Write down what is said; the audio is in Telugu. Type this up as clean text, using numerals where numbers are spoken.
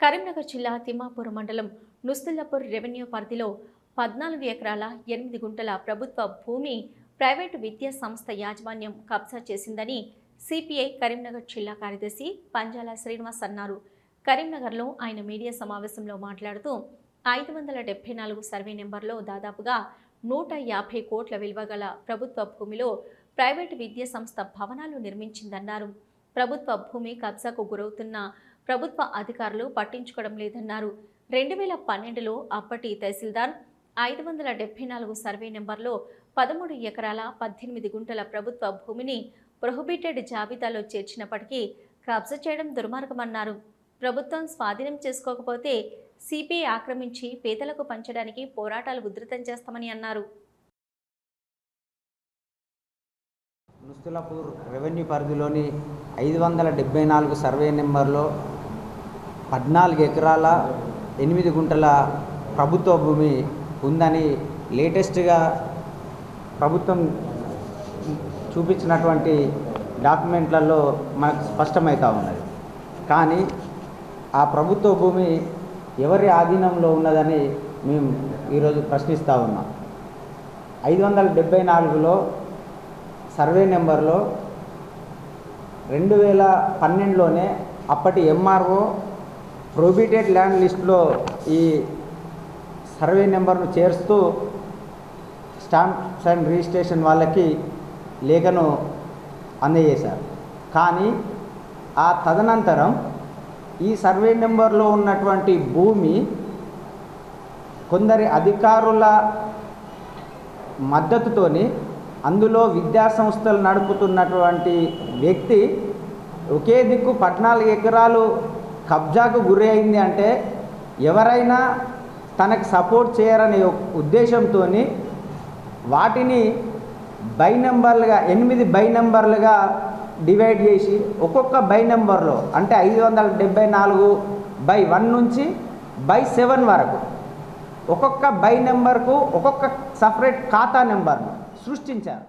కరీంనగర్ జిల్లా తిమ్మాపూర్ మండలం నుస్తుల్లపూర్ రెవెన్యూ పరిధిలో 14 ఎకరాల 8 గుంటల ప్రభుత్వ భూమి ప్రైవేటు విద్యా సంస్థ యాజమాన్యం కబ్జా చేసిందని సిపిఐ కరీంనగర్ జిల్లా కార్యదర్శి పంజాల శ్రీనివాస్ అన్నారు. కరీంనగర్లో ఆయన మీడియా సమావేశంలో మాట్లాడుతూ 574 సర్వే నెంబర్లో దాదాపుగా 150 కోట్ల విలువ గల ప్రభుత్వ భూమిలో ప్రైవేటు విద్యా సంస్థ భవనాలు నిర్మించిందన్నారు. ప్రభుత్వ భూమి కబ్జాకు గురవుతున్న ప్రభుత్వ అధికారులు పట్టించుకోవడం లేదన్నారు. 2012లో అప్పటి తహసీల్దార్ 574 సర్వే నెంబర్లో 13 ఎకరాల 18 గుంటల ప్రభుత్వ భూమిని ప్రొహిబిటెడ్ జాబితాలో చేర్చినప్పటికీ కబ్జా చేయడం దుర్మార్గమన్నారు. ప్రభుత్వం స్వాధీనం చేసుకోకపోతే సిపిఐ ఆక్రమించి పేదలకు పంచడానికి పోరాటాలు ఉధృతం చేస్తామని అన్నారు. నుస్తుల్లపూర్ రెవెన్యూ పరిధిలోని 574 సర్వే నెంబర్లో 14 ఎకరాల 8 గుంటల ప్రభుత్వ భూమి ఉందని లేటెస్ట్గా ప్రభుత్వం చూపించినటువంటి డాక్యుమెంట్లలో మనకు స్పష్టమవుతూ ఉన్నది. కానీ ఆ ప్రభుత్వ భూమి ఎవరి ఆధీనంలో ఉన్నదని మేము ఈరోజు ప్రశ్నిస్తూ ఉన్నాం. 574లో సర్వే నెంబర్లో 2012లోనే అప్పటి ఎంఆర్ఓ ప్రొహిబిటెడ్ ల్యాండ్ లిస్టులో ఈ సర్వే నెంబర్ను చేర్స్తూ స్టాంప్స్ అండ్ రిజిస్ట్రేషన్ వాళ్ళకి లేఖను అందజేశారు. కానీ ఆ తదనంతరం ఈ సర్వే నెంబర్లో ఉన్నటువంటి భూమి కొందరి అధికారుల మద్దతుతోని అందులో విద్యా సంస్థలు నడుపుతున్నటువంటి వ్యక్తి ఒకే దిక్కు 14 ఎకరాలు కబ్జాకు గురి అయింది అంటే ఎవరైనా తనకు సపోర్ట్ చేయరనే ఉద్దేశంతో వాటిని బై నెంబర్లుగా 8 బై నెంబర్లుగా డివైడ్ చేసి ఒక్కొక్క బై నెంబర్లో అంటే 574/1 నుంచి /7 వరకు ఒక్కొక్క బై నెంబర్కు ఒక్కొక్క సపరేట్ ఖాతా నెంబర్ను సృష్టించారు.